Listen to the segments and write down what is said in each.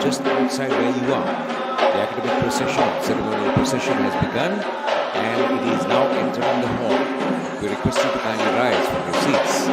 just outside where you are. The academic procession, ceremonial procession has begun and it is now entering the hall. We request you to kindly rise from your seats.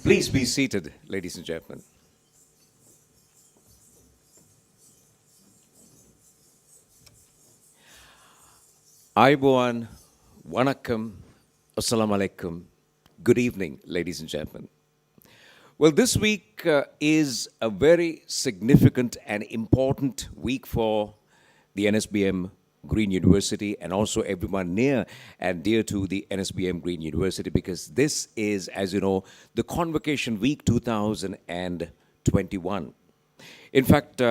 Please be seated, ladies and gentlemen. Ayubowan, Wanakkam, Assalamu alaikum. Good evening, ladies and gentlemen. Well, this week is a very significant and important week for the Nsbm Green University and also everyone near and dear to the Nsbm Green University, because this is, as you know, the Convocation Week 2021. In fact,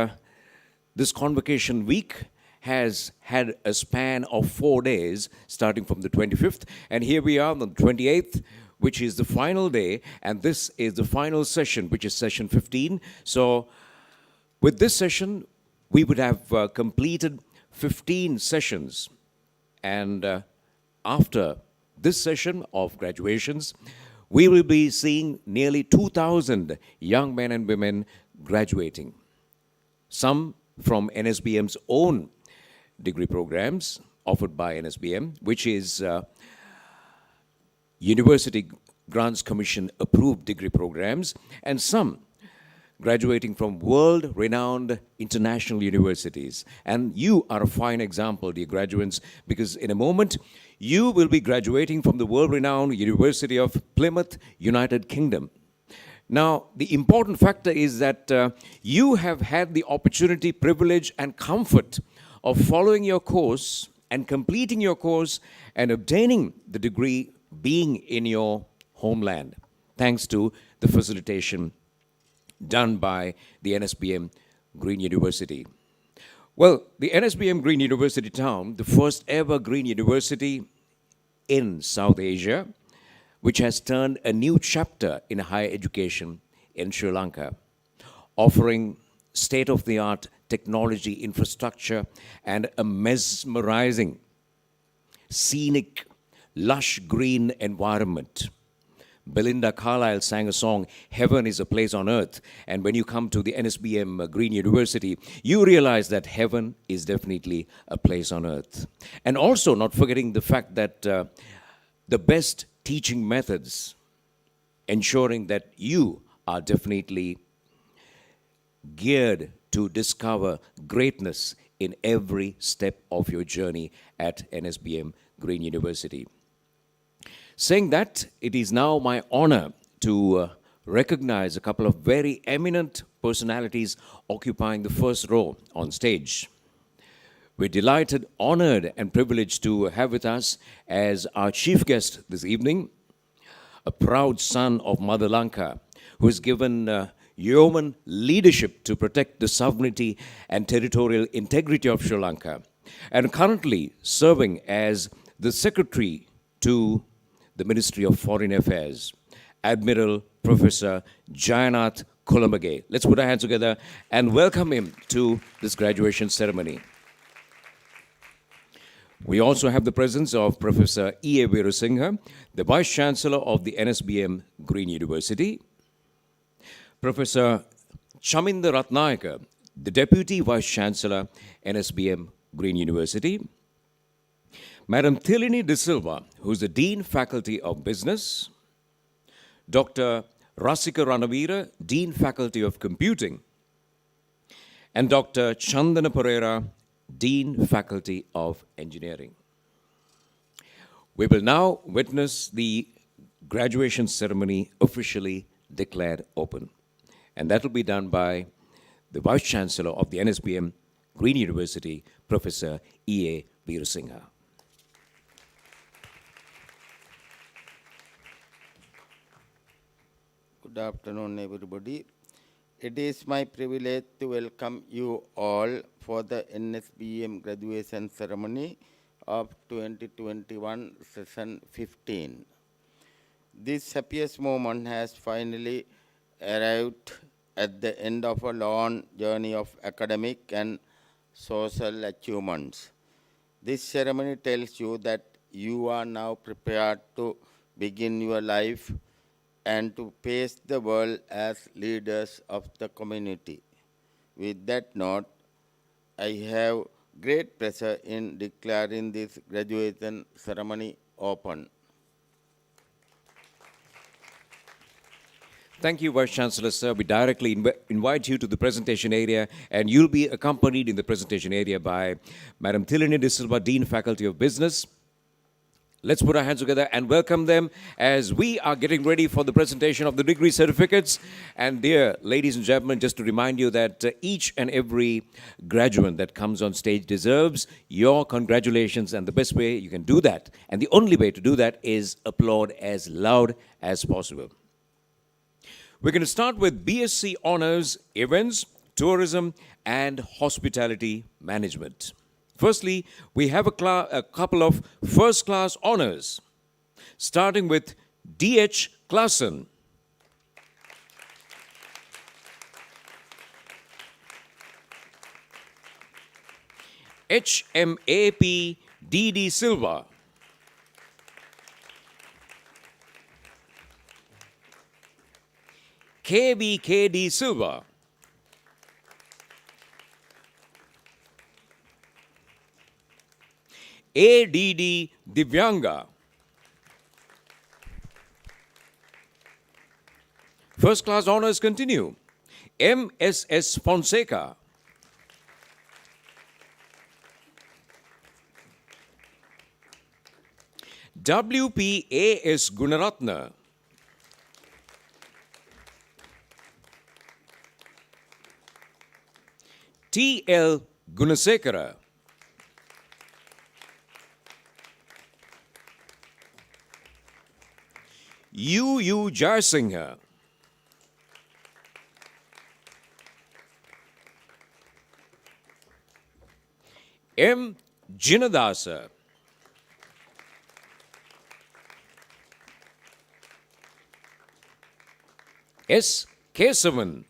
this Convocation Week has had a span of 4 days, starting from the 25th, and here we are on the 28th, which is the final day, and this is the final session, which is session 15. So with this session, we would have completed 15 sessions, and after this session of graduations, we will be seeing nearly 2,000 young men and women graduating. Some from NSBM's own degree programs offered by Nsbm, which is University Grants Commission approved degree programs, and some graduating from world-renowned international universities. And you are a fine example, dear graduates, because in a moment, you will be graduating from the world-renowned University of Plymouth, United Kingdom. Now, the important factor is that you have had the opportunity, privilege, and comfort of following your course and completing your course and obtaining the degree being in your homeland, thanks to the facilitation done by the Nsbm Green University. Well, the Nsbm Green University town, the first ever green university in South Asia, which has turned a new chapter in higher education in Sri Lanka, offering state-of-the-art technology infrastructure and a mesmerizing, scenic, lush green environment. Belinda Carlisle sang a song, Heaven is a Place on Earth. And when you come to the Nsbm Green University, you realize that heaven is definitely a place on earth. And also not forgetting the fact that the best teaching methods, ensuring that you are definitely geared to discover greatness in every step of your journey at Nsbm Green University. Saying that, it is now my honor to recognize a couple of very eminent personalities occupying the first row on stage. We're delighted, honored, and privileged to have with us as our chief guest this evening, a proud son of Mother Lanka, who has given yeoman leadership to protect the sovereignty and territorial integrity of Sri Lanka, and currently serving as the secretary to the Ministry of Foreign Affairs, Admiral Professor Jayanath Kulamage. Let's put our hands together and welcome him to this graduation ceremony. We also have the presence of Professor E.A. Veerasinghe, the Vice Chancellor of the Nsbm Green University, Professor Chaminda Ratnayaka, the Deputy Vice Chancellor, Nsbm Green University, Madam Thilini De Silva, who is the Dean Faculty of Business, Dr. Rasika Ranavira, Dean Faculty of Computing, and Dr. Chandana Pereira, Dean Faculty of Engineering. We will now witness the graduation ceremony officially declared open. And that will be done by the Vice Chancellor of the Nsbm Green University, Professor E.A. Veerasinghe. Good afternoon, everybody. It is my privilege to welcome you all for the Nsbm graduation ceremony of 2021 session 15. This happiest moment has finally arrived at the end of a long journey of academic and social achievements. This ceremony tells you that you are now prepared to begin your life and to face the world as leaders of the community. With that note, I have great pleasure in declaring this graduation ceremony open. Thank you, Vice Chancellor, sir. We directly invite you to the presentation area, and you'll be accompanied in the presentation area by Madam Thilini De Silva, Dean Faculty of Business. Let's put our hands together and welcome them as we are getting ready for the presentation of the degree certificates. And dear ladies and gentlemen, just to remind you that each and every graduate that comes on stage deserves your congratulations, and the best way you can do that, and the only way to do that, is applaud as loud as possible. We're going to start with BSc Honours, Events, Tourism and Hospitality Management. Firstly, we have a couple of first-class honours, starting with D.H. Klassen. H.M.A.P. D.D. Silva. K.V.K.D. Silva. A.D.D. Divyanga. First class honors continue. M.S.S. Fonseca. W.P.A.S. Gunaratna. T.L. Gunasekara, U. Jayasinghe, M. Jinadasa, S. Kesavan,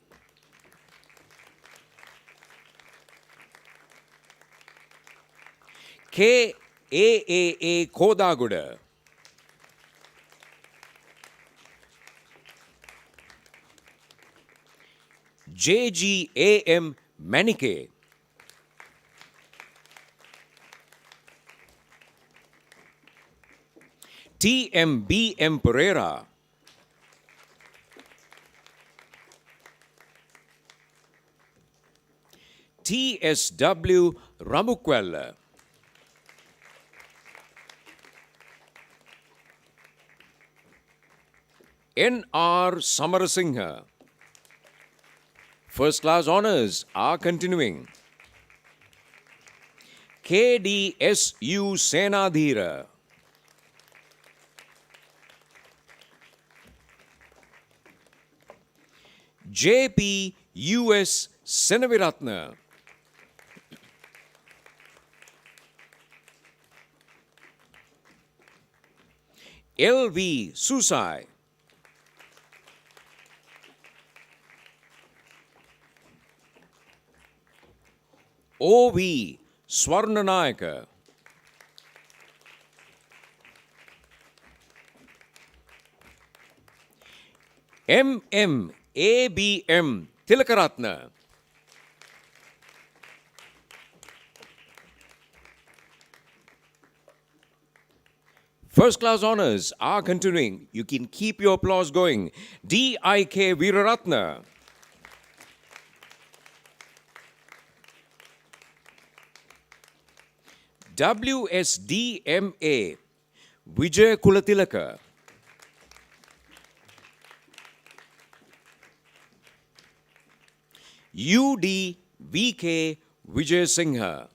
K. A. Kodaguda, J. A. M. Manike, T. B. M. Pereira, T. W. Ramukwella, N. R. Samarasinghe. First class honors are continuing. K. D. S. U. Senadhira, J. P. U. S. Senaviratna, L. V. Susai, O. V. Swarnanayaka, M. A. B. M. Tilakaratna, first class honors are continuing. You can keep your applause going. D.I.K. Veeraratna, W.S.D.M.A. Vijay Kulatilaka, U.D.V.K. Vijay Singha,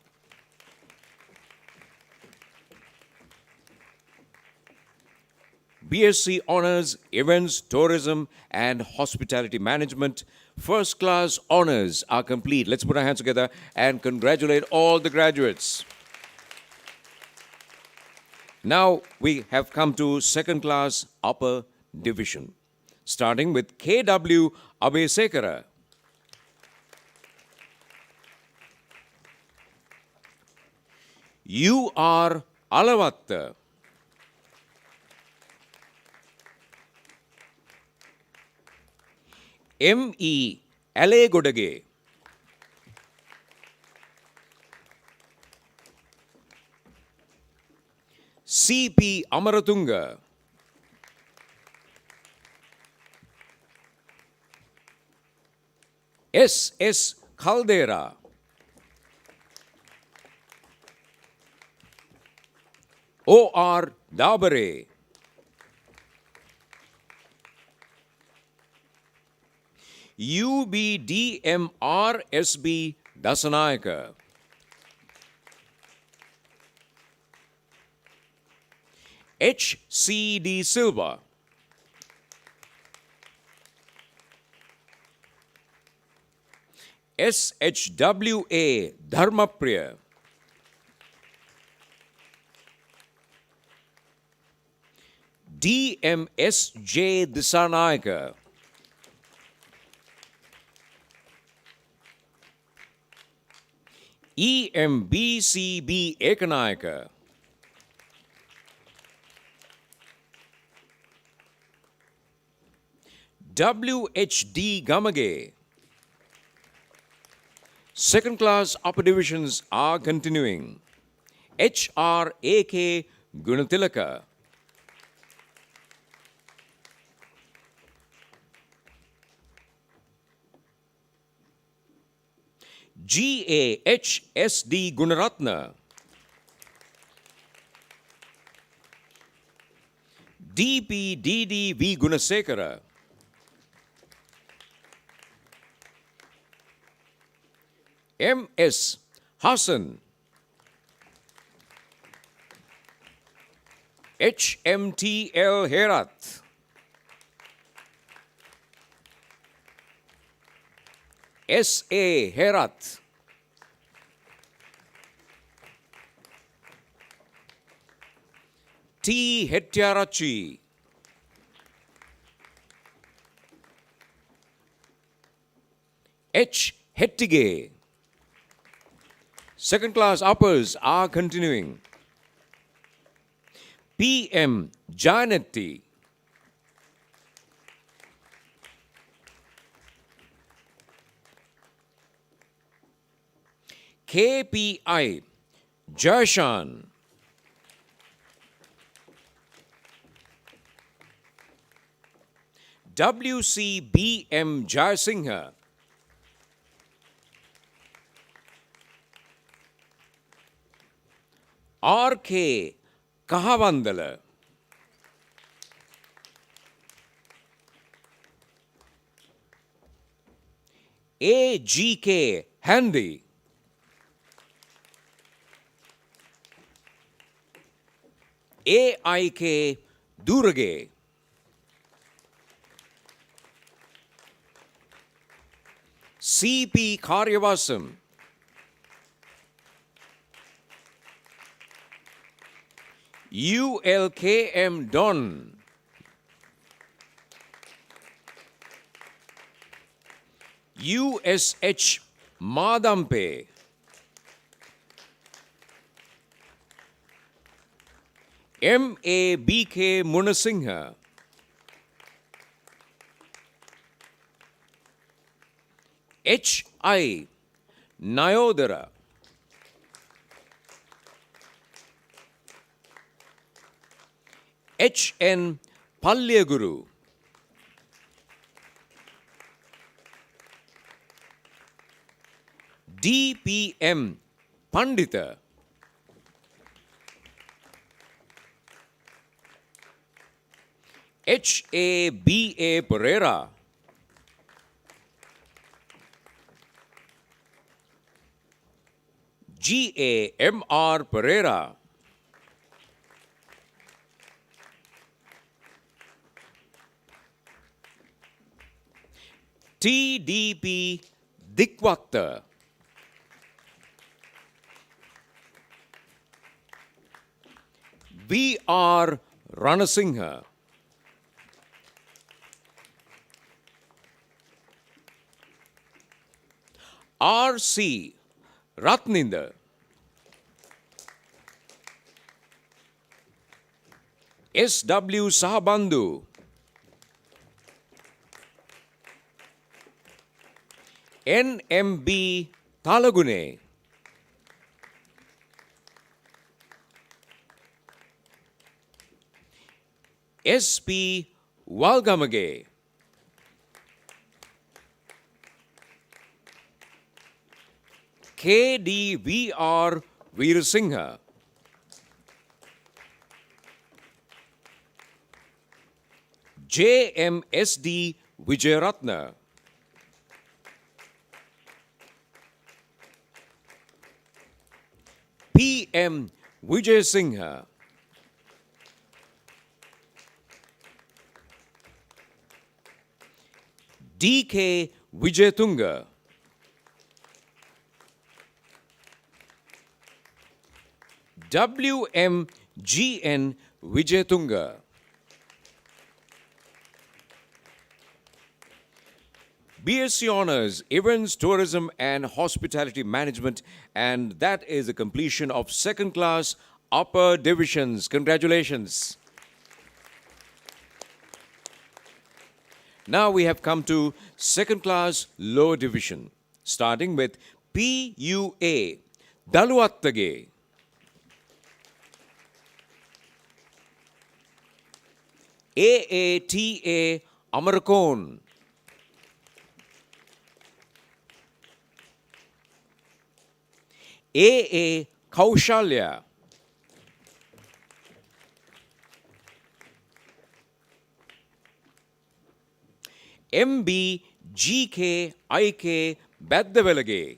BSc Honors, Events, Tourism and Hospitality Management. First class honors are complete. Let's put our hands together and congratulate all the graduates. Now we have come to second class upper division, starting with K.W. Abesekara, U.R. Alavatta, M.E. Alegodage, C.P. Amaratunga, S.S. Caldera, O.R. Dabare, U.B.D.M.R.S.B. Dasanayaka, H.C.D. Silva, S.H.W.A. Dharmapriya, D.M.S.J. Disanayaka, E.M.B.C.B. Ekanayaka, W.H.D. Gamage. Second class upper divisions are continuing. H.R.A.K. Gunatilaka, G.A.H.S.D. Gunaratna, D.P.D.D.V. Gunasekara, M.S. Hassan, H.M.T.L. Herat, S.A. Herat, T. Hettiarachi, H. Hettige. Second class uppers are continuing. P.M. Janetti, K.P.I. Jashan, W.C.B.M. Jayasinghe, R.K. Kahavandala, A.G.K. Handy, A.I.K. Durage, C.P. Karyavasam, U.L.K.M. Don, U.S.H. Madampe, M.A.B.K. Munasinghe, H.I. Nayodara, H.N. Palyaguru, D.P.M. Pandita, H.A.B.A. Pereira, G.A.M.R. Pereira, T.D.P. Dikwakta, V.R. Ranasinghe, R.C. Ratninda, S.W. Sahabandhu, N.M.B. Talagune, S.P. Walgamage, K.D.V.R. Veerasinghe, J.M.S.D. Vijayaratna, P.M. Vijayasinghe, D.K. Vijayatunga, W.M.G.N. Vijayatunga, BSc Honours, Events, Tourism and Hospitality Management, and that is the completion of second class upper divisions. Congratulations. Now we have come to second class lower division, starting with PUA, Daluattage, AATA, Amarkon, AA Kaushalya, MB GK IK Baddavelage,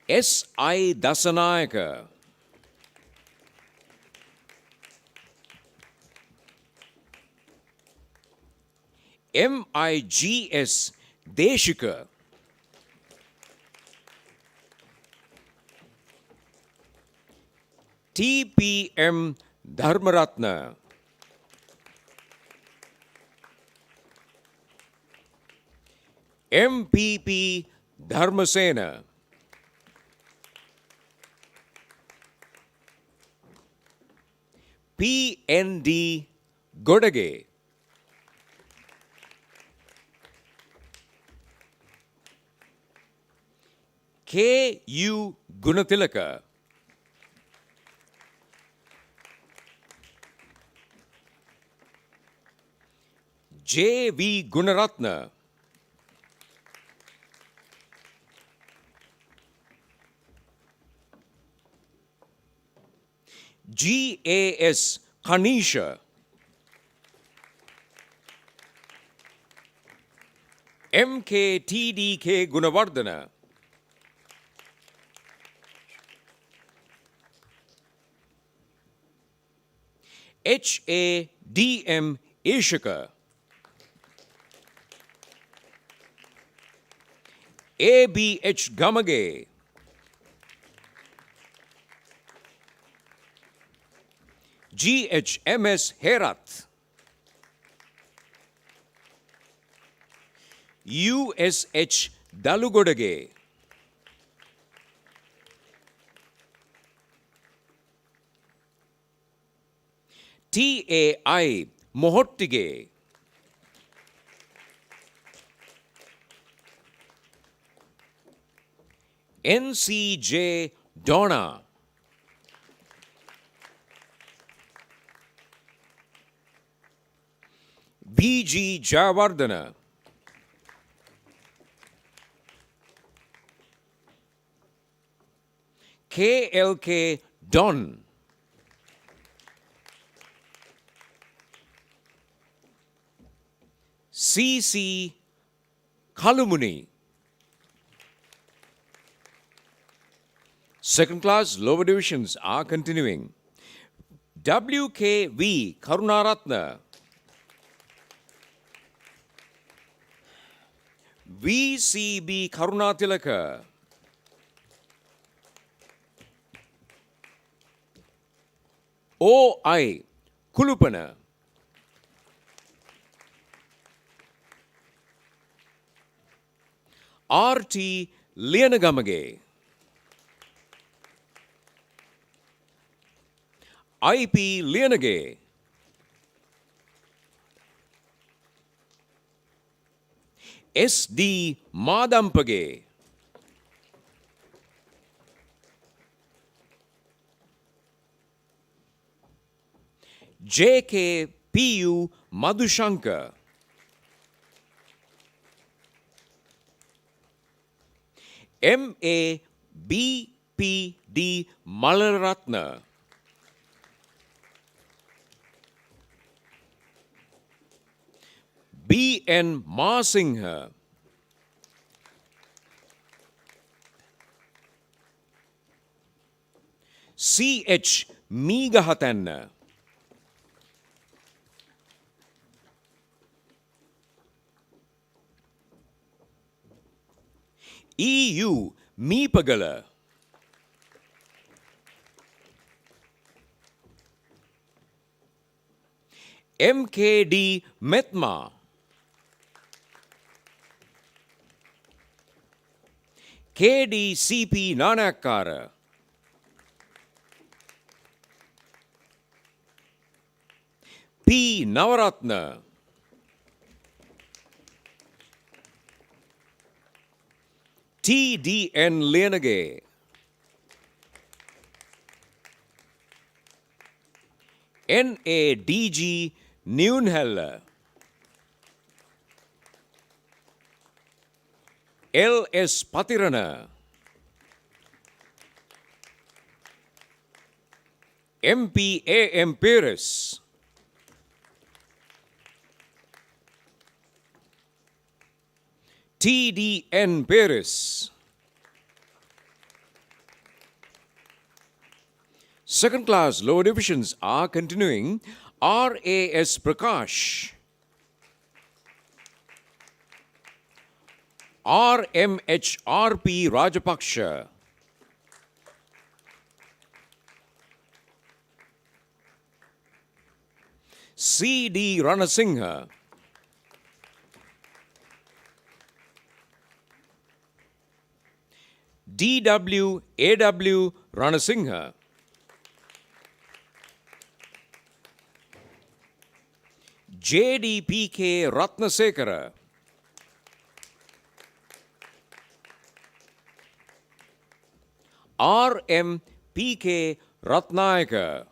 S.I. Dasanayaka. M.I.G.S. Deshika. T.P.M. Dharmaratna. M.P.P. Dharmasena. P.N.D. Godage. K.U. Gunatilaka. J.V. Gunaratna. G.A.S. Kanisha. M.K.T.D.K. Gunavardhana. H.A.D.M. Ishika. A.B.H. Gamage. G.H.M.S. Herat. U.S.H. Dalugodage. T.A.I. Mohottige. N.C.J. Donna. B.G. Jayavardhana. K.L.K. Don. C.C. Kalumuni. Second class lower divisions are continuing. W.K.V. Karunaratna. V.C.B. Karunatilaka. O.I. Kulupana. R.T. Lianagamage. I.P. Lianage. S.D. Madampage. J.K. P.U. Madhushankar. M.A. B.P.D. Malaratna. B.N. Masingha. C.H. Meegahatanna. E.U. Meepagala. M.K.D. Metma. K.D.C.P. Nanakara. P. Navaratna. T.D.N. Lianage. N.A.D.G. Neunhella. L.S. Patirana. M.P.A.M. Pires. T.D.N. Pires. Second class lower divisions are continuing. R.A.S. Prakash, R.M.H.R.P. Rajapaksha, C.D. Ranasinghe, D.W.A.W. Ranasinghe, J.D.P.K. Ratnasekara, R.M.P.K. Ratnayaka,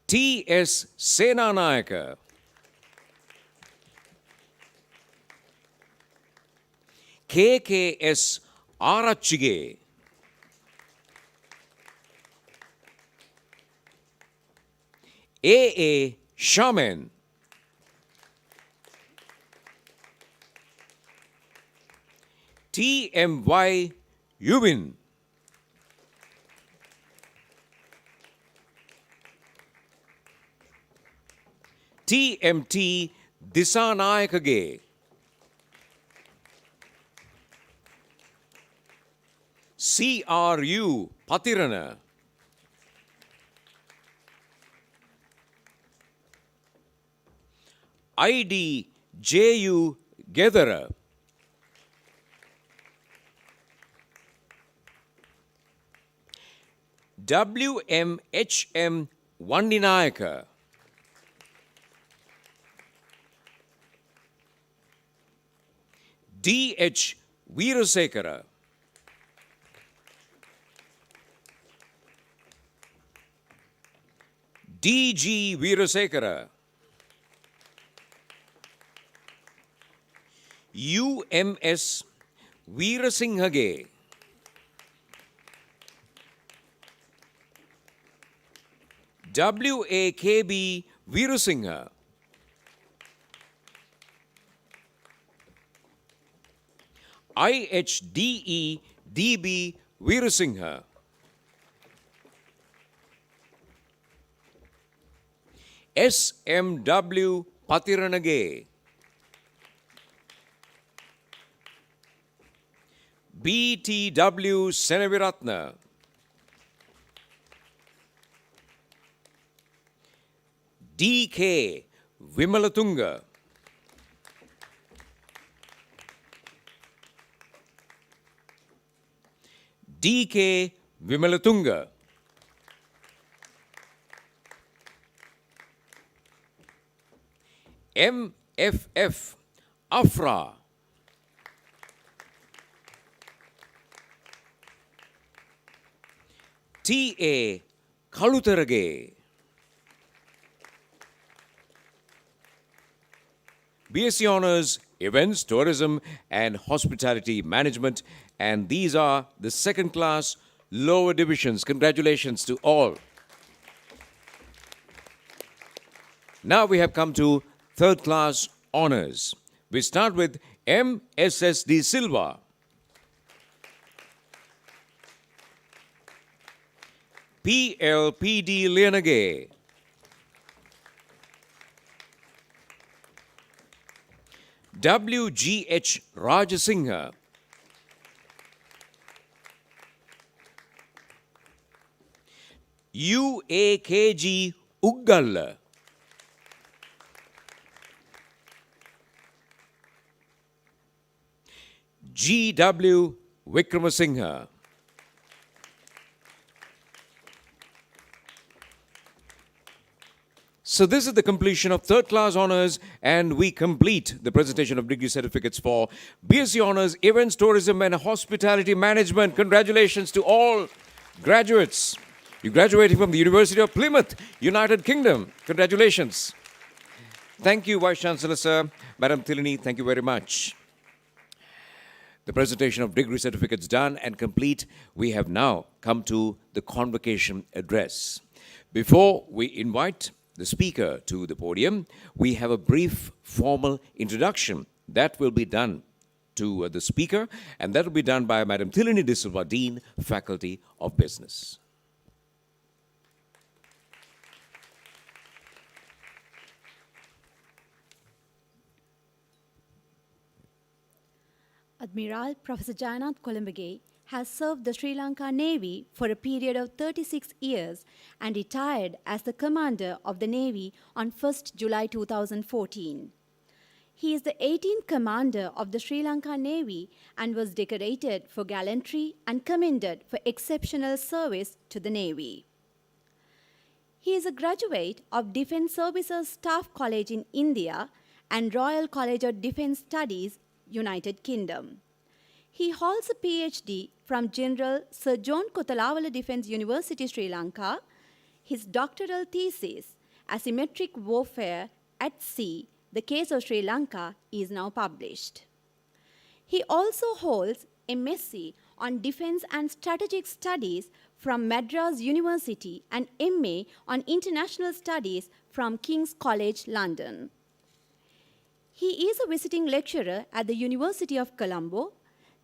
T.S. Senanayaka, K.K.S. Arachige, A.A. Shaman, T.M.Y. Yubin, T.M.T. Disanayakage, C.R.U. Patirana, I.D. J.U. Gedara, W.M.H.M. Vandinayaka, D.H. Veerasekara, D.G. Veerasekara, U.M.S. Veerasinghage, W.A.K.B. Veerasinghe, I.H.D.E. D.B. Veerasinghe, S.M.W. Patiranage, B.T.W. Senaviratna, D.K. Vimalatunga, D.K. Vimalatunga, M.F.F. Afra, T.A. Kalutarage, BSc Honours, Events, Tourism and Hospitality Management, and these are the second class lower divisions. Congratulations to all. Now we have come to third class honours. We start with M.S.S.D. Silva, P.L.P.D. Lianage, W.G.H. Rajasinghe, U.A.K.G. Uggalla, G.W. Vikramasinghe, So this is the completion of third class honours, and we complete the presentation of degree certificates for BSc Honours, Events, Tourism and Hospitality Management. Congratulations to all graduates. You're graduating from the University of Plymouth, United Kingdom. Congratulations. Thank you, Vice Chancellor, sir. Madam Thilini, thank you very much. The presentation of degree certificates done and complete, we have now come to the Convocation Address. Before we invite the speaker to the podium, we have a brief formal introduction that will be done to the speaker, and that will be done by Madam Thilini De Silva, Dean, Faculty of Business. Admiral Professor Jayanath Columbage has served the Sri Lanka Navy for a period of 36 years and retired as the Commander of the Navy on 1st July 2014. He is the 18th Commander of the Sri Lanka Navy and was decorated for gallantry and commended for exceptional service to the Navy. He is a graduate of Defence Services Staff College in India and Royal College of Defence Studies, United Kingdom. He holds a PhD from General Sir John Kotalawala Defence University, Sri Lanka. His doctoral thesis, Asymmetric Warfare at Sea, The Case of Sri Lanka, is now published. He also holds MSc on Defence and Strategic Studies from Madras University and MA on International Studies from King's College, London. He is a visiting lecturer at the University of Colombo,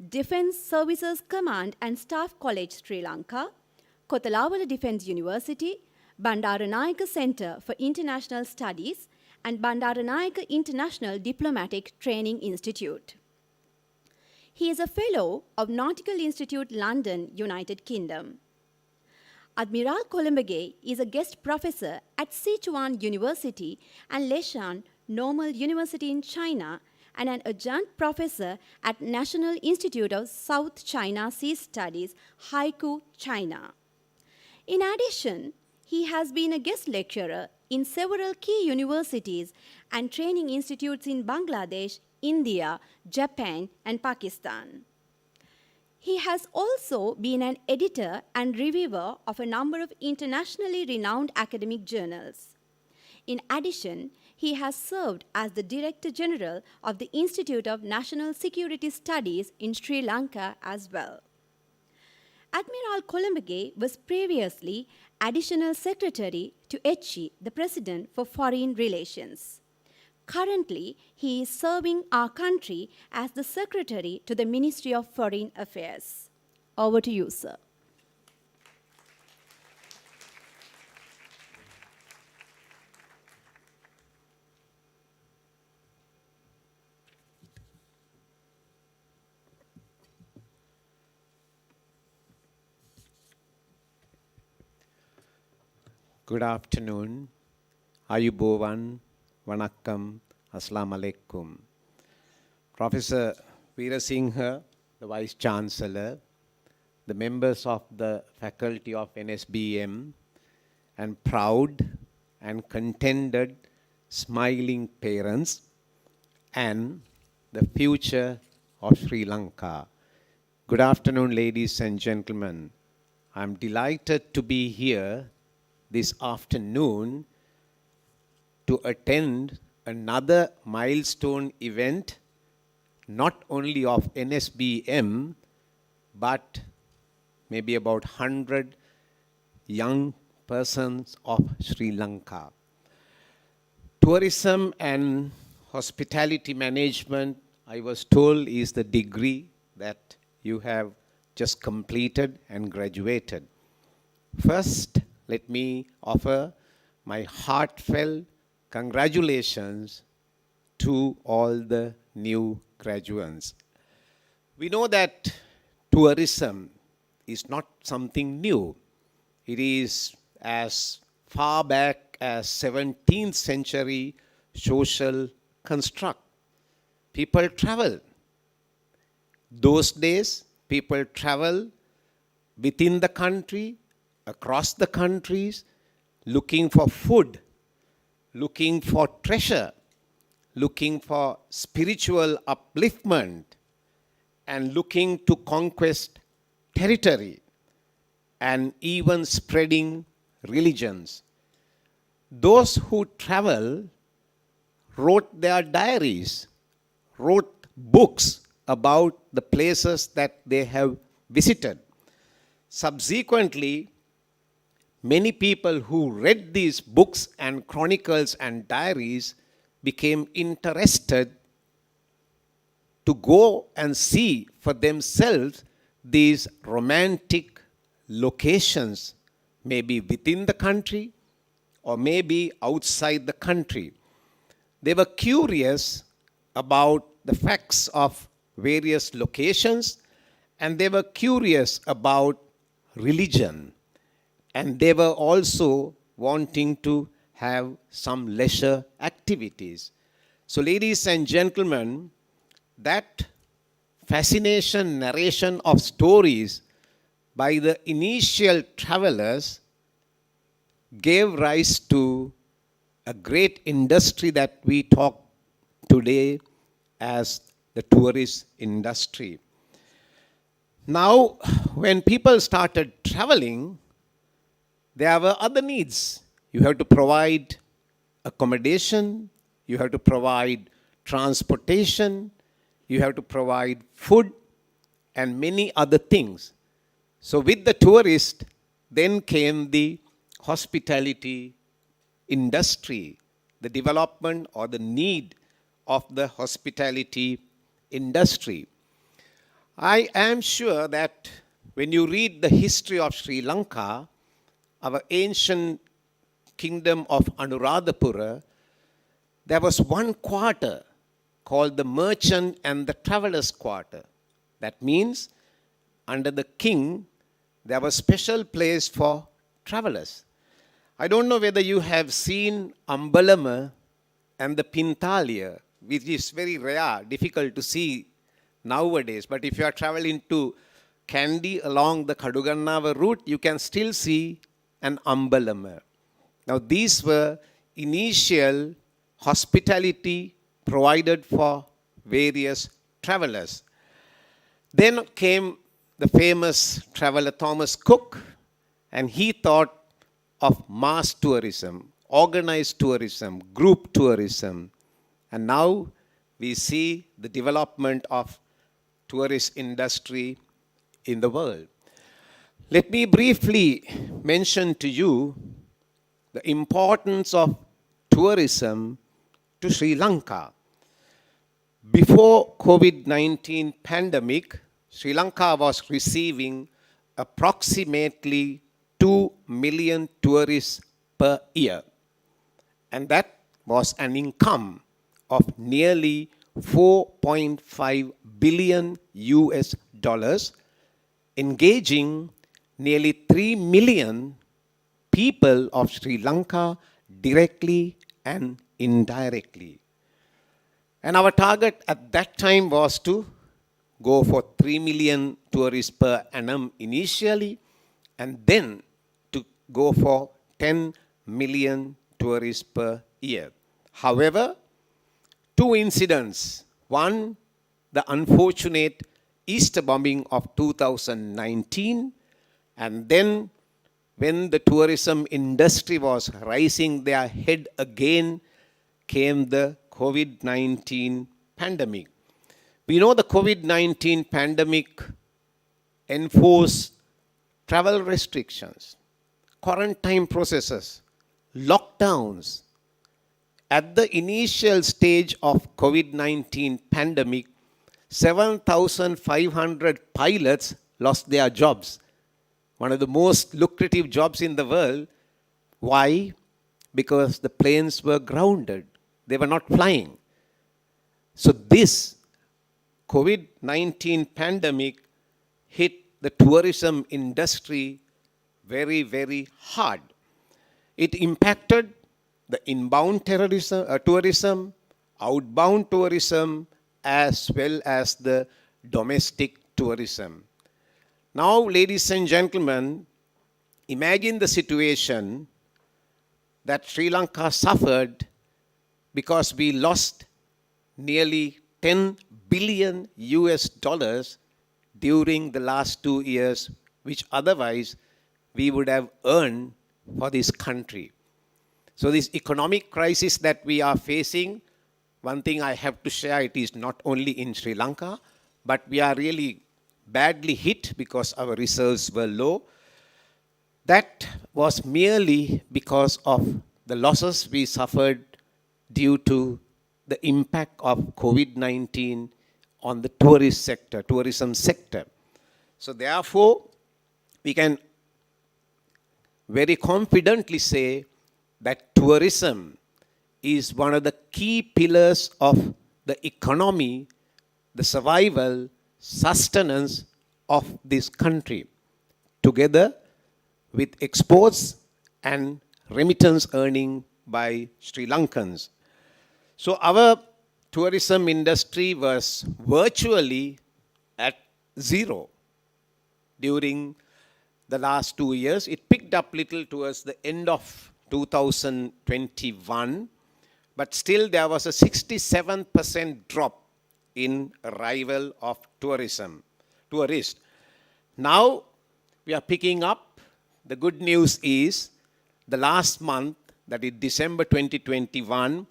Defence Services Command and Staff College, Sri Lanka, Kotalawala Defence University, Bandaranayake Centre for International Studies, and Bandaranayake International Diplomatic Training Institute. He is a Fellow of Nautical Institute, London, United Kingdom. Admiral Columbage is a guest professor at Sichuan University and Leshan Normal University in China and an adjunct professor at National Institute of South China Sea Studies, Haikou, China. In addition, he has been a guest lecturer in several key universities and training institutes in Bangladesh, India, Japan, and Pakistan. He has also been an editor and reviewer of a number of internationally renowned academic journals. In addition, he has served as the Director General of the Institute of National Security Studies in Sri Lanka as well. Admiral Columbage was previously Additional Secretary to HE, the President for Foreign Relations. Currently, he is serving our country as the Secretary to the Ministry of Foreign Affairs. Over to you, sir. Good afternoon. Ayubovan, Vanakkam, Assalamu alaikum. Professor Veerasinghe, the Vice Chancellor, the members of the faculty of Nsbm, and proud and contented, smiling parents, and the future of Sri Lanka. Good afternoon, ladies and gentlemen. I'm delighted to be here this afternoon to attend another milestone event, not only of Nsbm, but maybe about 100 young persons of Sri Lanka. Tourism and hospitality management, I was told, is the degree that you have just completed and graduated. First, let me offer my heartfelt congratulations to all the new graduates. We know that tourism is not something new. It is as far back as 17th century social construct. People travel. Those days, people travel within the country, across the countries, looking for food, looking for treasure, looking for spiritual upliftment, and looking to conquest territory, and even spreading religions. Those who travel wrote their diaries, wrote books about the places that they have visited. Subsequently, many people who read these books and chronicles and diaries became interested to go and see for themselves these romantic locations, maybe within the country or maybe outside the country. They were curious about the facts of various locations, and they were curious about religion, and they were also wanting to have some leisure activities. So, ladies and gentlemen, that fascination narration of stories by the initial travelers gave rise to a great industry that we talk today as the tourist industry. Now, when people started traveling, there were other needs. You have to provide accommodation, you have to provide transportation, you have to provide food, and many other things. So with the tourist, then came the hospitality industry, the development or the need of the hospitality industry. I am sure that when you read the history of Sri Lanka, our ancient kingdom of Anuradhapura, there was one quarter called the merchant and the travelers quarter. That means under the king, there was special place for travelers. I don't know whether you have seen Ambalama and the Pintalia, which is very rare, difficult to see nowadays. But if you are traveling to Kandy along the Kadugannava route, you can still see an Ambalama. Now these were initial hospitality provided for various travelers. Then came the famous traveler Thomas Cook, and he thought of mass tourism, organized tourism, group tourism. And now we see the development of tourist industry in the world. Let me briefly mention to you the importance of tourism to Sri Lanka. Before COVID-19 pandemic, Sri Lanka was receiving approximately 2 million tourists per year. And that was an income of nearly 4.5 billion US dollars, engaging nearly 3 million people of Sri Lanka directly and indirectly. And our target at that time was to go for 3 million tourists per annum initially, and then to go for 10 million tourists per year. However, two incidents. One, the unfortunate Easter bombing of 2019, and then when the tourism industry was rising their head again, came the COVID-19 pandemic. We know the COVID-19 pandemic enforced travel restrictions, quarantine processes, lockdowns. At the initial stage of COVID-19 pandemic, 7,500 pilots lost their jobs. One of the most lucrative jobs in the world. Why? Because the planes were grounded. They were not flying. So this COVID-19 pandemic hit the tourism industry very, very hard. It impacted the inbound tourism, outbound tourism, as well as the domestic tourism. Now, ladies and gentlemen, imagine the situation that Sri Lanka suffered because we lost nearly 10 billion US dollars during the last 2 years, which otherwise we would have earned for this country. So this economic crisis that we are facing, one thing I have to share, it is not only in Sri Lanka, but we are really badly hit because our reserves were low. That was merely because of the losses we suffered due to the impact of COVID-19 on the tourism sector. So therefore, we can very confidently say that tourism is one of the key pillars of the economy, the survival, sustenance of this country, together with exports and remittance earning by Sri Lankans. So our tourism industry was virtually at zero during the last 2 years. It picked up little towards the end of 2021, but still there was a 67% drop in arrival of tourists. Now we are picking up. The good news is the last month, that is December 2021,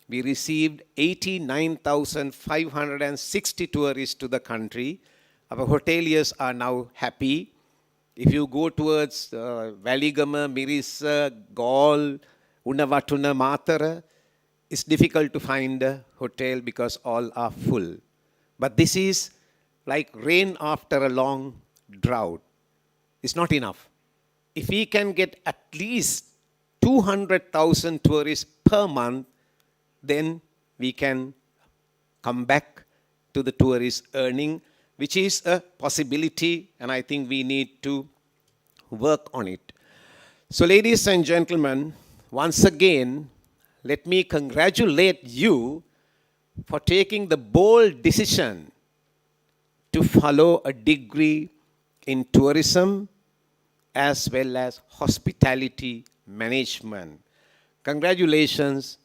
we received 89,560 tourists to the country. Our hoteliers are now happy. If you go towards Valigama, Mirissa, Gaul, Unnavatuna, Matara, it's difficult to find a hotel because all are full. But this is like rain after a long drought. It's not enough. If we can get at least 200,000 tourists per month, then we can come back to the tourist earning, which is a possibility, and I think we need to work on it. So ladies and gentlemen, once again, let me congratulate you for taking the bold decision to follow a degree in tourism as well as hospitality management. Congratulations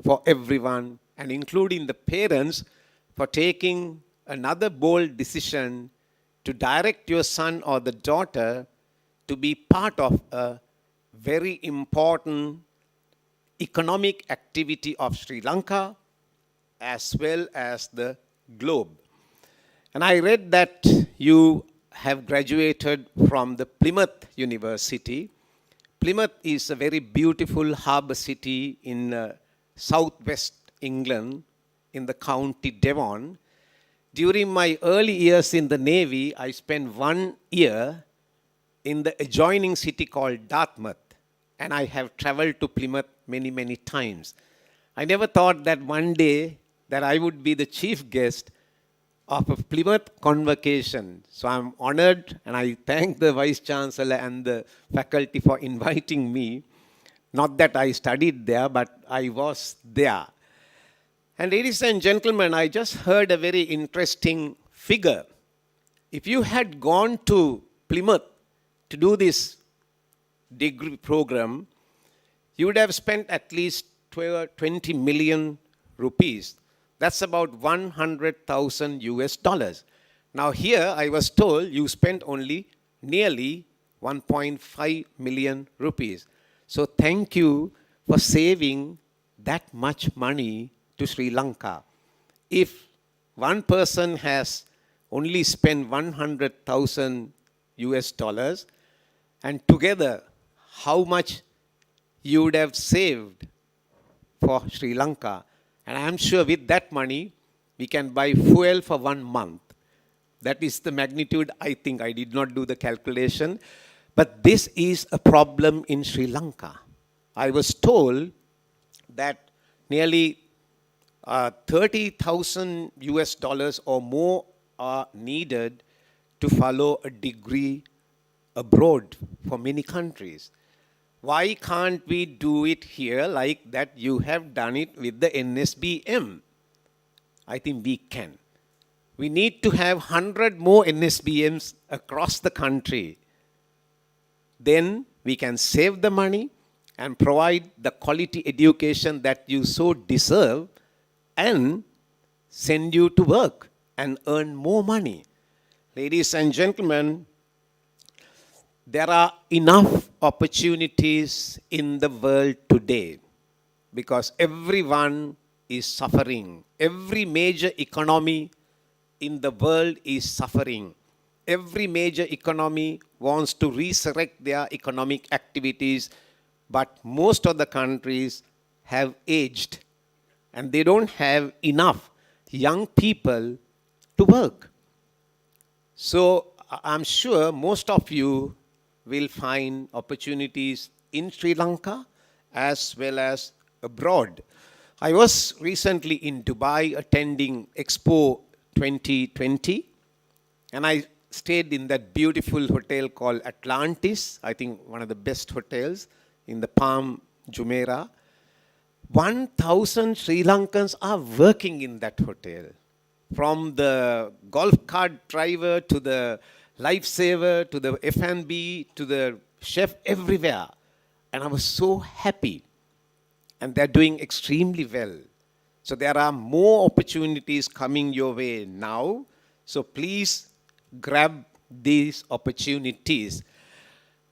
for everyone, and including the parents, for taking another bold decision to direct your son or the daughter to be part of a very important economic activity of Sri Lanka as well as the globe. And I read that you have graduated from the Plymouth University. Plymouth is a very beautiful harbour city in southwest England in the county Devon. During my early years in the Navy, I spent 1 year in the adjoining city called Dartmouth, and I have travelled to Plymouth many, many times. I never thought that one day that I would be the chief guest of a Plymouth convocation. So I'm honoured, and I thank the Vice Chancellor and the faculty for inviting me. Not that I studied there, but I was there. And ladies and gentlemen, I just heard a very interesting figure. If you had gone to Plymouth to do this degree program, you would have spent at least 20 million rupees. That's about 100,000 US dollars. Now here I was told you spent only nearly 1.5 million rupees. So thank you for saving that much money to Sri Lanka. If one person has only spent 100,000 US dollars, and together how much you would have saved for Sri Lanka. And I'm sure with that money, we can buy fuel for 1 month. That is the magnitude, I think. I did not do the calculation. But this is a problem in Sri Lanka. I was told that nearly 30,000 US dollars or more are needed to follow a degree abroad for many countries. Why can't we do it here like that you have done it with the Nsbm? I think we can. We need to have 100 more Nsbms across the country. Then we can save the money and provide the quality education that you so deserve and send you to work and earn more money. Ladies and gentlemen, there are enough opportunities in the world today because everyone is suffering. Every major economy in the world is suffering. Every major economy wants to resurrect their economic activities, but most of the countries have aged and they don't have enough young people to work. So I'm sure most of you will find opportunities in Sri Lanka as well as abroad. I was recently in Dubai attending Expo 2020, and I stayed in that beautiful hotel called Atlantis, I think one of the best hotels in the Palm Jumeirah. 1,000 Sri Lankans are working in that hotel. From the golf cart driver to the lifesaver to the F&B to the chef, everywhere. And I was so happy. And they're doing extremely well. So there are more opportunities coming your way now. So please grab these opportunities.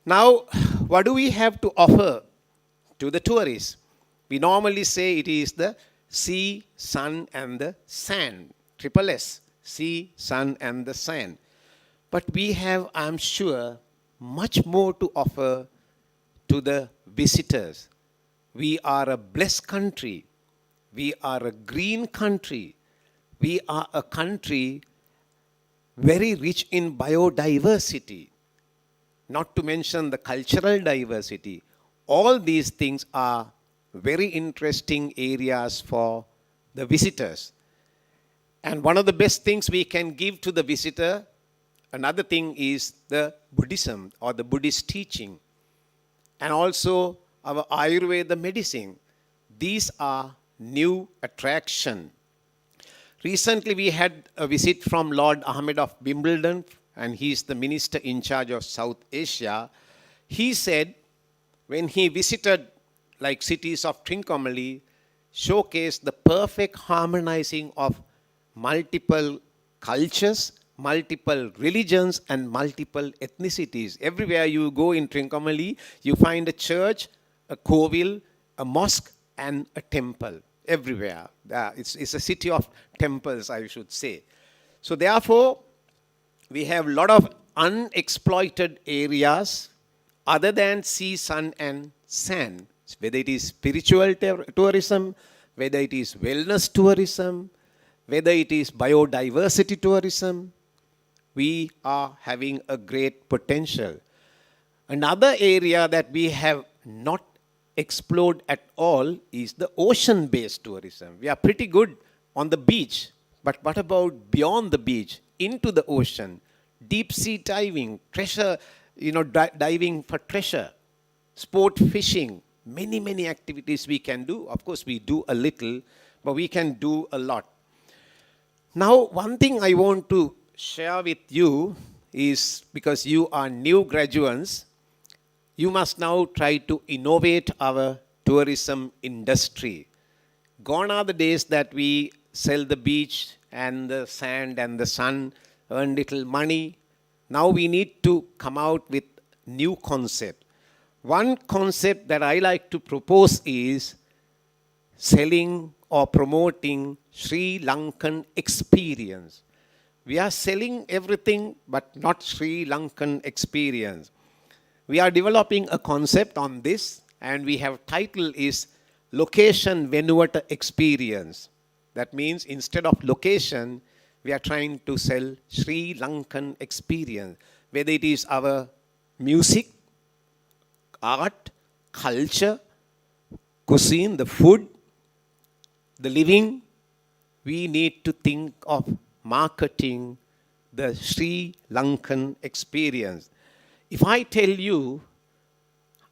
Now, what do we have to offer to the tourists? We normally say it is the sea, sun, and the sand. Triple S, sea, sun, and the sand. But we have, I'm sure, much more to offer to the visitors. We are a blessed country. We are a green country. We are a country very rich in biodiversity, not to mention the cultural diversity. All these things are very interesting areas for the visitors. And one of the best things we can give to the visitor, another thing is the Buddhism or the Buddhist teaching. And also our Ayurveda medicine. These are new attraction. Recently we had a visit from Lord Ahmed of Wimbledon, and he's the minister in charge of South Asia. He said when he visited like cities of Trincomalee, showcased the perfect harmonizing of multiple cultures, multiple religions, and multiple ethnicities. Everywhere you go in Trincomalee, you find a church, a kovil, a mosque, and a temple. Everywhere. It's a city of temples, I should say. So therefore, we have a lot of unexploited areas other than sea, sun, and sand. Whether it is spiritual tourism, whether it is wellness tourism, whether it is biodiversity tourism, we are having a great potential. Another area that we have not explored at all is the ocean-based tourism. We are pretty good on the beach, but what about beyond the beach, into the ocean? Deep sea diving, treasure, diving for treasure, sport fishing, many activities we can do. Of course, we do a little, but we can do a lot. Now, one thing I want to share with you is, because you are new graduates, you must now try to innovate our tourism industry. Gone are the days that we sell the beach and the sand and the sun, earn little money. Now we need to come out with new concept. One concept that I like to propose is selling or promoting Sri Lankan experience. We are selling everything but not Sri Lankan experience. We are developing a concept on this, and we have title is Location Venuata Experience. That means instead of location, we are trying to sell Sri Lankan experience. Whether it is our music, art, culture, cuisine, the food, the living, we need to think of marketing the Sri Lankan experience. If I tell you,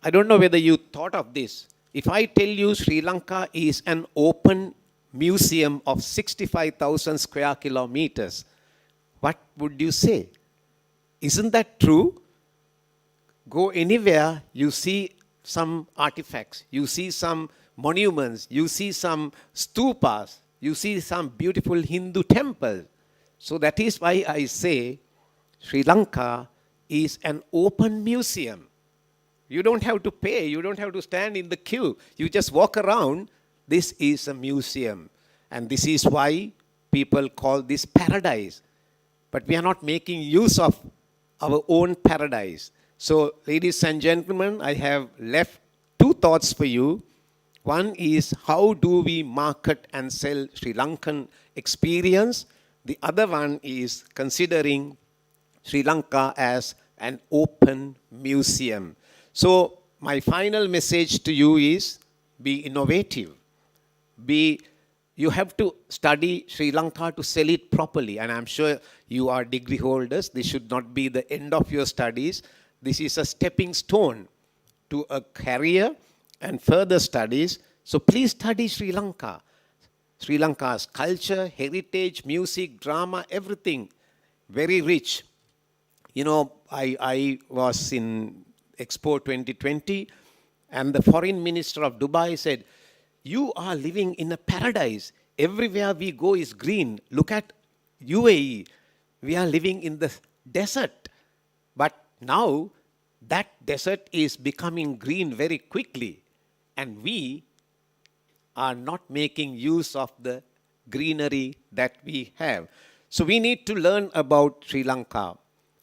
I don't know whether you thought of this, if I tell you Sri Lanka is an open museum of 65,000 square kilometers, what would you say? Isn't that true? Go anywhere, you see some artifacts, you see some monuments, you see some stupas, you see some beautiful Hindu temples. So that is why I say Sri Lanka is an open museum. You don't have to pay, you don't have to stand in the queue. You just walk around. This is a museum. And this is why people call this paradise. But we are not making use of our own paradise. So, ladies and gentlemen, I have left two thoughts for you. One is how do we market and sell Sri Lankan experience. The other one is considering Sri Lanka as an open museum. So my final message to you is be innovative. You have to study Sri Lanka to sell it properly. And I'm sure you are degree holders. This should not be the end of your studies. This is a stepping stone to a career and further studies. So please study Sri Lanka. Sri Lanka's culture, heritage, music, drama, everything very rich. You know, I was in Expo 2020 and the foreign minister of Dubai said, you are living in a paradise. Everywhere we go is green. Look at UAE. We are living in the desert. But now that desert is becoming green very quickly. And we are not making use of the greenery that we have. So we need to learn about Sri Lanka.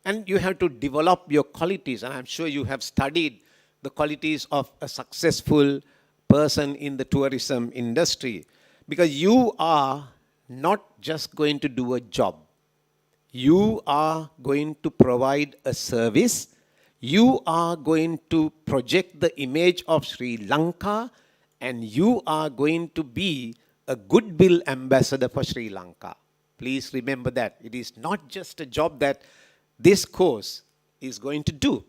And you have to develop your qualities. And I'm sure you have studied the qualities of a successful person in the tourism industry. Because you are not just going to do a job. You are going to provide a service. You are going to project the image of Sri Lanka, and you are going to be a goodwill ambassador for Sri Lanka. Please remember that. It is not just a job that this course is going to do.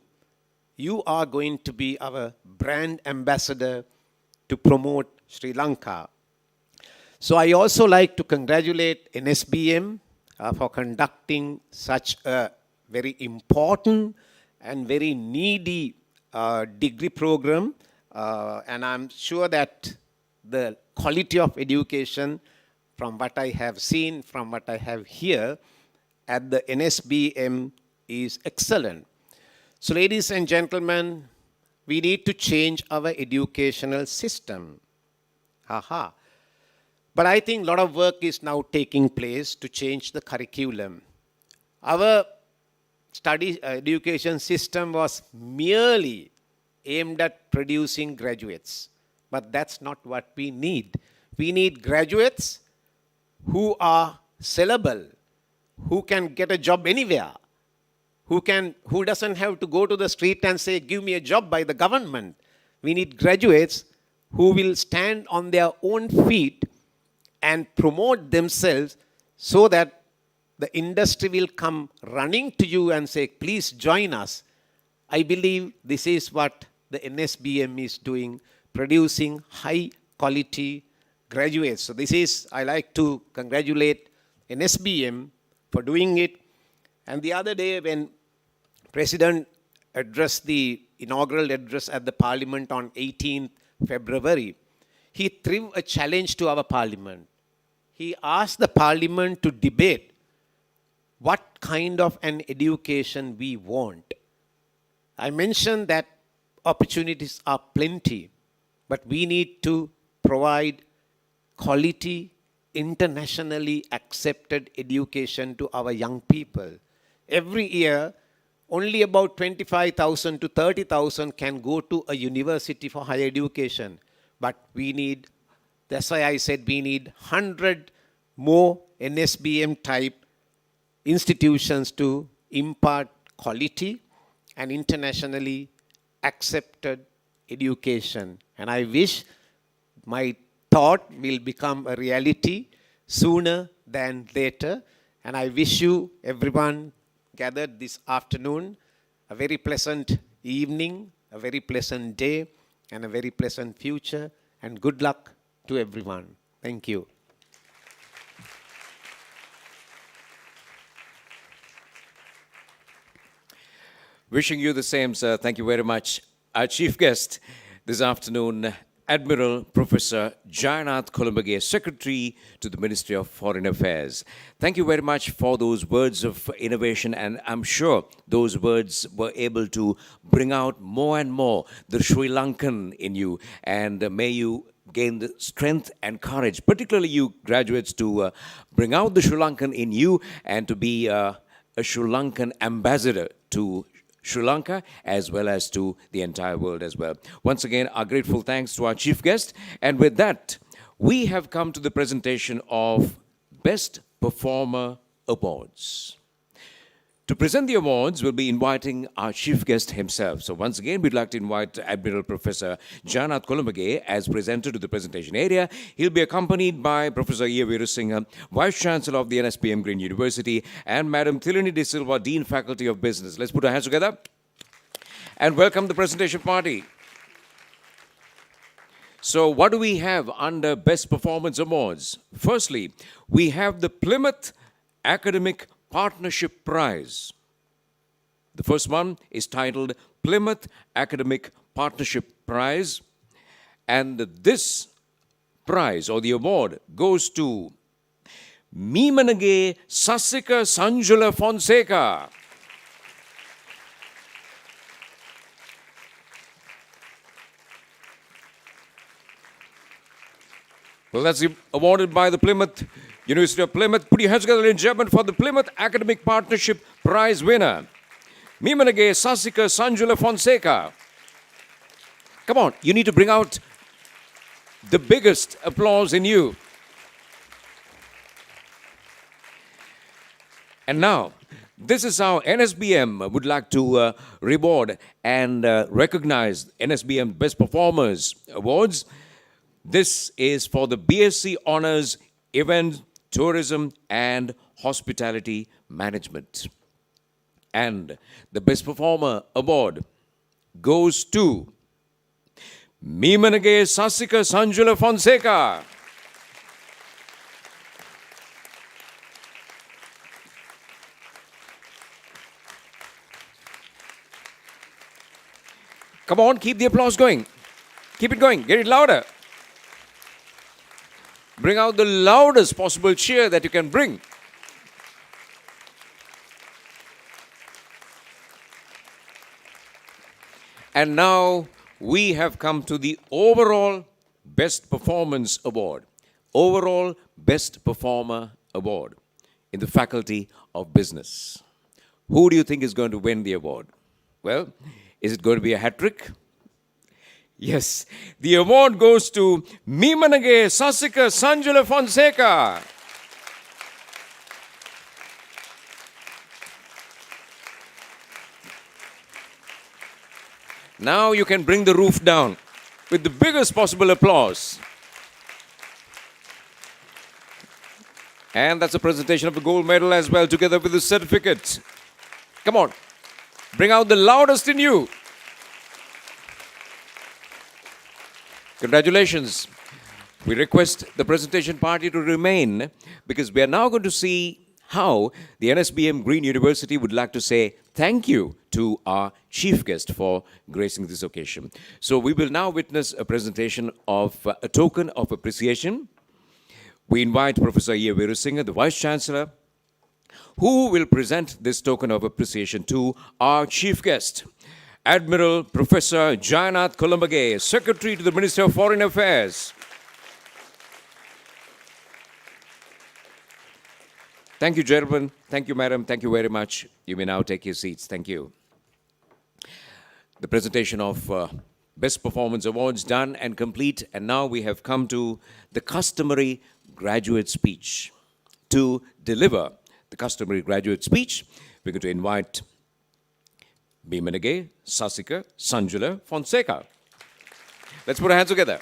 You are going to be our brand ambassador to promote Sri Lanka. So I also like to congratulate Nsbm for conducting such a very important and very needy degree program. And I'm sure that the quality of education, from what I have seen, from what I have here at the Nsbm is excellent. So ladies and gentlemen, we need to change our educational system. But I think a lot of work is now taking place to change the curriculum. Our education system was merely aimed at producing graduates. But that's not what we need. We need graduates who are sellable, who can get a job anywhere, who doesn't have to go to the street and say, give me a job by the government. We need graduates who will stand on their own feet and promote themselves so that the industry will come running to you and say, please join us. I believe this is what the Nsbm is doing, producing high quality graduates. So I like to congratulate Nsbm for doing it. And the other day when President addressed the inaugural address at the Parliament on 18th February, he threw a challenge to our Parliament. He asked the Parliament to debate what kind of an education we want. I mentioned that opportunities are plenty, but we need to provide quality, internationally accepted education to our young people. Every year, only about 25,000 to 30,000 can go to a university for higher education. But that's why I said we need 100 more Nsbm type institutions to impart quality and internationally accepted education. And I wish my thought will become a reality sooner than later. And I wish you, everyone gathered this afternoon, a very pleasant evening, a very pleasant day, and a very pleasant future. And good luck to everyone. Thank you. Wishing you the same, sir. Thank you very much. Our chief guest this afternoon, Admiral Professor Jayanath Kolumbage, Secretary to the Ministry of Foreign Affairs. Thank you very much for those words of innovation, and I'm sure those words were able to bring out more and more the Sri Lankan in you, and may you gain the strength and courage, particularly you graduates, to bring out the Sri Lankan in you and to be a Sri Lankan ambassador to Sri Lanka, as well as to the entire world as well. Once again, our grateful thanks to our chief guest. And with that, we have come to the presentation of Best Performer Awards. To present the awards, we'll be inviting our chief guest himself. So once again, we'd like to invite Admiral Professor Jayannath Columbage as presenter to the presentation area. He'll be accompanied by Professor E. Veerasinghe, Vice Chancellor of the Nsbm Green University, and Madam Thilini De Silva, Dean Faculty of Business. Let's put our hands together and welcome the presentation party. So what do we have under Best Performance Awards? Firstly, we have the Plymouth Academic Partnership Prize. The first one is titled Plymouth Academic Partnership Prize. And this prize or the award goes to Meemanage Sassika Sanjula Fonseca. Well, that's awarded by the Plymouth University of Plymouth. Put your hands together in German for the Plymouth Academic Partnership Prize winner, Meemanage Sassika Sanjula Fonseca. Come on, you need to bring out the biggest applause in you. And now, this is how NSBM would like to reward and recognize NSBM Best Performers Awards. This is for the BSc Honours Event, Tourism and Hospitality Management. And the Best Performer Award goes to Meemanage Sassika Sanjula Fonseca. Come on, keep the applause going. Keep it going. Get it louder. Bring out the loudest possible cheer that you can bring. And now we have come to the overall Best Performance Award. Overall Best Performer Award in the Faculty of Business. Who do you think is going to win the award? Well, is it going to be a hat trick? Yes, the award goes to Meemanage Sassika Sanjula Fonseca. Now you can bring the roof down with the biggest possible applause. And that's a presentation of the gold medal as well, together with the certificate. Come on, bring out the loudest in you. Congratulations. We request the presentation party to remain because we are now going to see how the NSBM Green University would like to say thank you to our chief guest for gracing this occasion. So we will now witness a presentation of a token of appreciation. We invite Professor E. Veerasinghe, the Vice Chancellor, who will present this token of appreciation to our chief guest, Admiral Professor Jayannath Columbage, Secretary to the Minister of Foreign Affairs. Thank you, gentlemen. Thank you, madam. Thank you very much. You may now take your seats. Thank you. The presentation of Best Performance Awards done and complete. And now we have come to the customary graduate speech. To deliver the customary graduate speech, we're going to invite Meemanage Sassika Sanjula Fonseca. Let's put our hands together.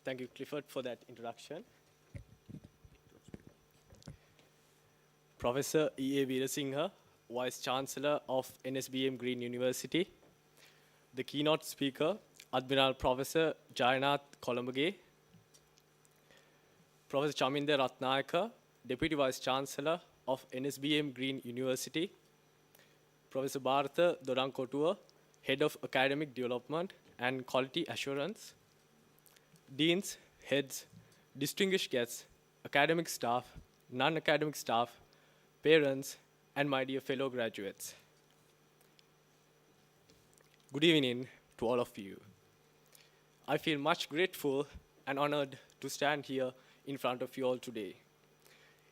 Thank you, Clifford, for that introduction. Professor E. A. Veerasinghe, Vice Chancellor of Nsbm Green University. The keynote speaker, Admiral Professor Jayannath Columbage. Professor Chaminda Ratnayaka, Deputy Vice Chancellor of Nsbm Green University. Professor Bharata Dodankotua, Head of Academic Development and Quality Assurance. Deans, heads, distinguished guests, academic staff, non-academic staff, parents, and my dear fellow graduates. Good evening to all of you. I feel much grateful and honored to stand here in front of you all today.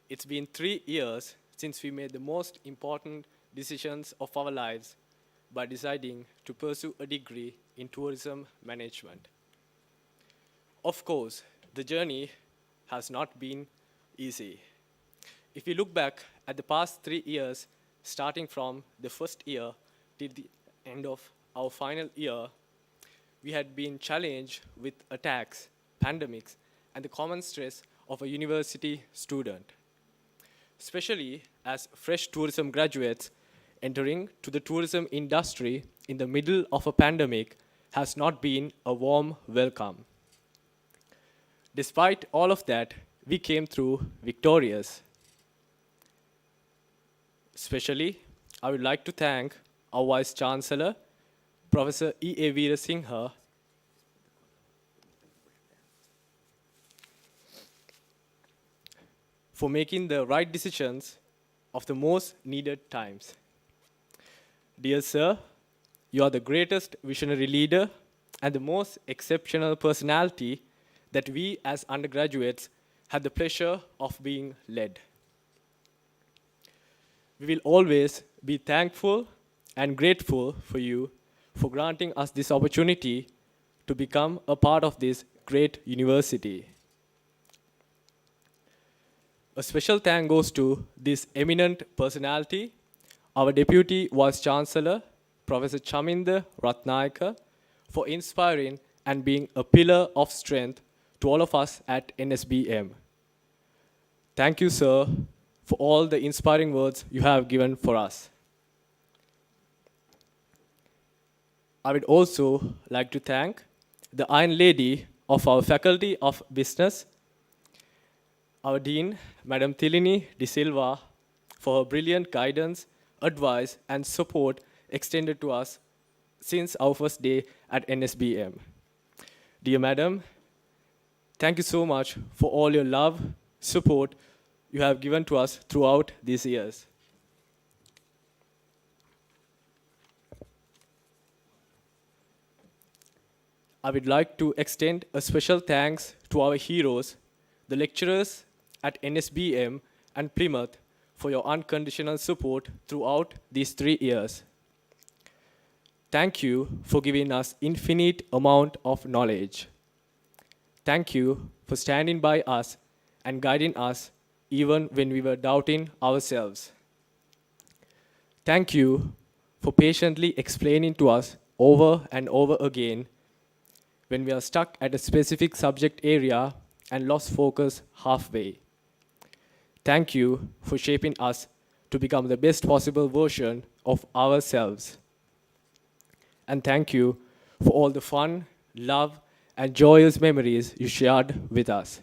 It's been 3 years since we made the most important decisions of our lives by deciding to pursue a degree in tourism management. Of course, the journey has not been easy. If we look back at the past 3 years, starting from the first year till the end of our final year, we had been challenged with attacks, pandemics, and the common stress of a university student. Especially as fresh tourism graduates, entering to the tourism industry in the middle of a pandemic has not been a warm welcome. Despite all of that, we came through victorious. Especially, I would like to thank our Vice Chancellor, Professor E.A. Veerasinghe, for making the right decisions of the most needed times. Dear sir, you are the greatest visionary leader and the most exceptional personality that we as undergraduates had the pleasure of being led. We will always be thankful and grateful for you for granting us this opportunity to become a part of this great university. A special thank goes to this eminent personality, our Deputy Vice Chancellor, Professor Chaminda Ratnayaka, for inspiring and being a pillar of strength to all of us at Nsbm. Thank you, sir, for all the inspiring words you have given for us. I would also like to thank the Iron Lady of our Faculty of Business, our Dean, Madam Thilini De Silva, for her brilliant guidance, advice, and support extended to us since our first day at Nsbm. Dear Madam, thank you so much for all your love, support you have given to us throughout these years. I would like to extend a special thanks to our heroes, the lecturers at Nsbm and Plymouth, for your unconditional support throughout these 3 years. Thank you for giving us infinite amount of knowledge. Thank you for standing by us and guiding us even when we were doubting ourselves. Thank you for patiently explaining to us over and over again when we are stuck at a specific subject area and lost focus halfway. Thank you for shaping us to become the best possible version of ourselves. And thank you for all the fun, love, and joyous memories you shared with us.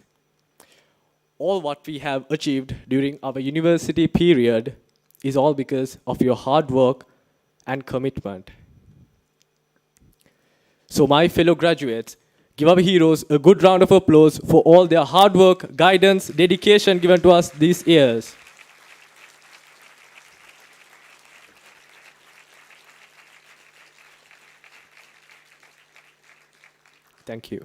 All what we have achieved during our university period is all because of your hard work and commitment. So my fellow graduates, give our heroes a good round of applause for all their hard work, guidance, dedication given to us these years. Thank you.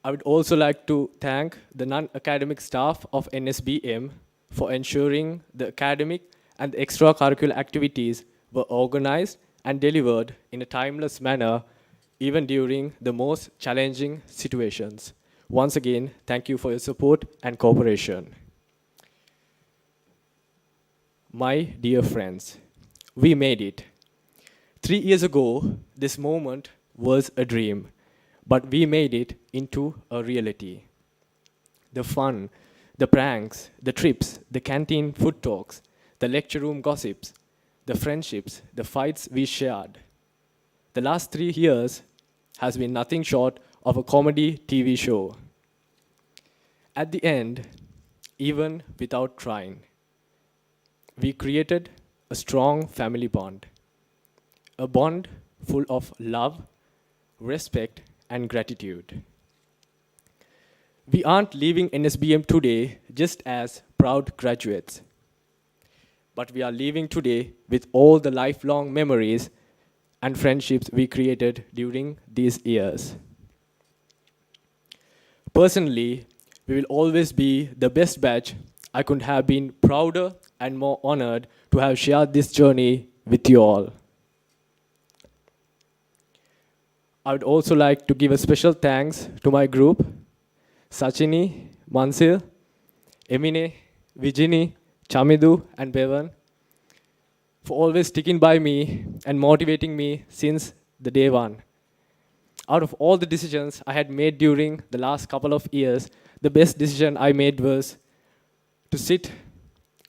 I would also like to thank the non-academic staff of Nsbm for ensuring the academic and extracurricular activities were organized and delivered in a timeless manner even during the most challenging situations. Once again, thank you for your support and cooperation. My dear friends, we made it. 3 years ago, this moment was a dream, but we made it into a reality. The fun, the pranks, the trips, the canteen food talks, the lecture room gossips, the friendships, the fights we shared. The last 3 years has been nothing short of a comedy TV show. At the end, even without trying, we created a strong family bond, a bond full of love, respect, and gratitude. We aren't leaving Nsbm today just as proud graduates, but we are leaving today with all the lifelong memories and friendships we created during these years. Personally, we will always be the best batch. I couldn't have been prouder and more honored to have shared this journey with you all. I would also like to give a special thanks to my group, Sachini, Mansil, Emine, Vijini, Chamidu, and Bevan, for always sticking by me and motivating me since the day one. Out of all the decisions I had made during the last couple of years, the best decision I made was to sit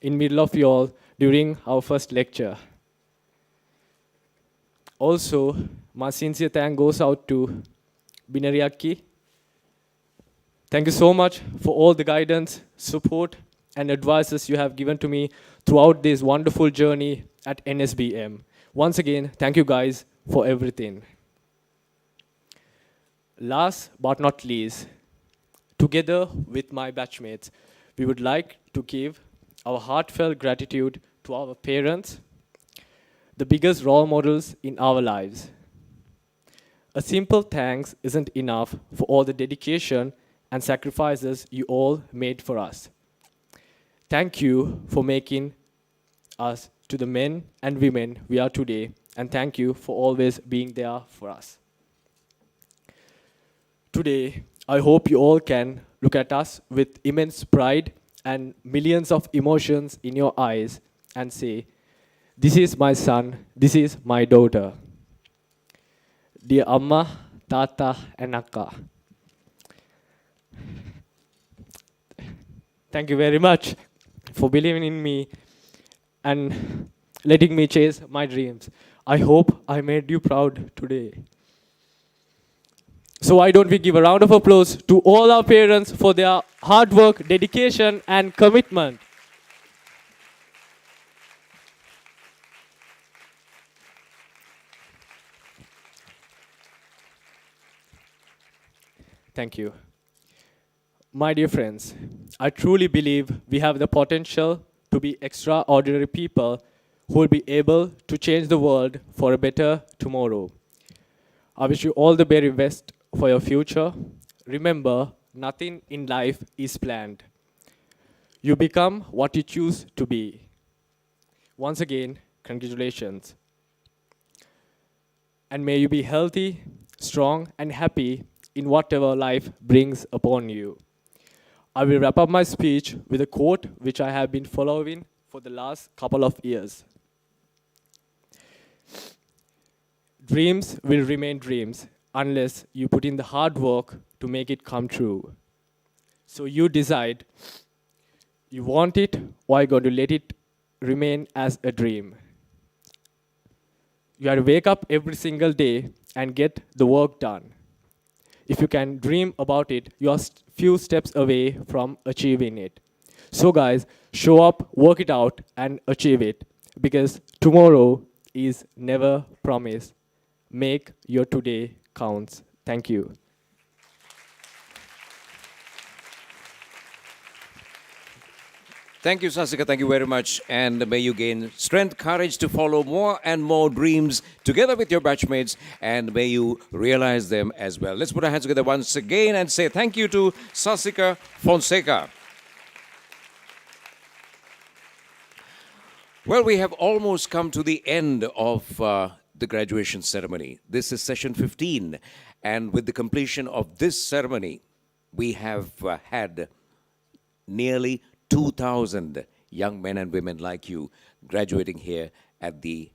in middle of you all during our first lecture. Also, my sincere thanks goes out to Binariaki. Thank you so much for all the guidance, support, and advices you have given to me throughout this wonderful journey at Nsbm. Once again, thank you guys for everything. Last but not least, together with my batchmates, we would like to give our heartfelt gratitude to our parents, the biggest role models in our lives. A simple thanks isn't enough for all the dedication and sacrifices you all made for us. Thank you for making us to the men and women we are today, and thank you for always being there for us. Today, I hope you all can look at us with immense pride and millions of emotions in your eyes and say, "This is my son, this is my daughter." Dear Amma, Tata, and Akka, thank you very much for believing in me and letting me chase my dreams. I hope I made you proud today. So why don't we give a round of applause to all our parents for their hard work, dedication, and commitment. Thank you. My dear friends, I truly believe we have the potential to be extraordinary people who will be able to change the world for a better tomorrow. I wish you all the very best for your future. Remember, nothing in life is planned. You become what you choose to be. Once again, congratulations. And may you be healthy, strong, and happy in whatever life brings upon you. I will wrap up my speech with a quote which I have been following for the last couple of years. Dreams will remain dreams unless you put in the hard work to make it come true. So you decide, you want it or are you going to let it remain as a dream? You have to wake up every single day and get the work done. If you can dream about it, you are few steps away from achieving it. So guys, show up, work it out, and achieve it. Because tomorrow is never promised. Make your today counts. Thank you. Thank you, Sasika. Thank you very much. And may you gain strength, courage to follow more and more dreams together with your batchmates, and may you realize them as well. Let's put our hands together once again and say thank you to Sasika Fonseca. Well, we have almost come to the end of the graduation ceremony. This is session 15. And with the completion of this ceremony, we have had nearly 2,000 young men and women like you graduating here at the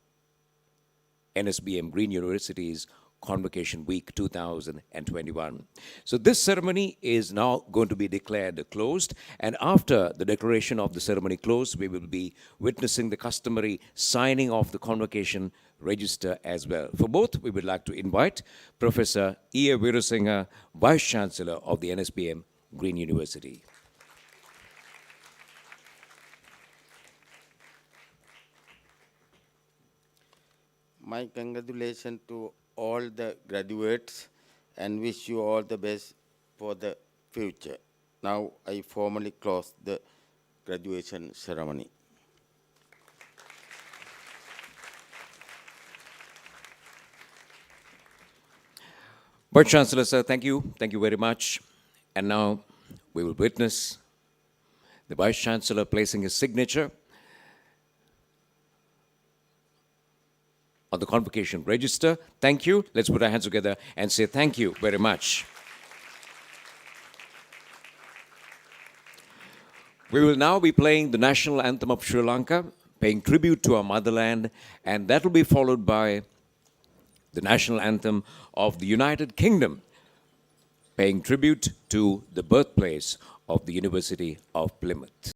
Nsbm Green University's Convocation Week 2021. So this ceremony is now going to be declared closed, and after the declaration of the ceremony closed, we will be witnessing the customary signing of the convocation register as well. For both, we would like to invite Professor E. A. Virasinghe, Vice Chancellor of the Nsbm Green University. My congratulations to all the graduates and wish you all the best for the future. Now I formally close the graduation ceremony. Vice Chancellor, sir, thank you. Thank you very much. And now we will witness the Vice Chancellor placing his signature on the convocation register. Thank you. Let's put our hands together and say thank you very much. We will now be playing the national anthem of Sri Lanka, paying tribute to our motherland, and that will be followed by the national anthem of the United Kingdom, paying tribute to the birthplace of the University of Plymouth.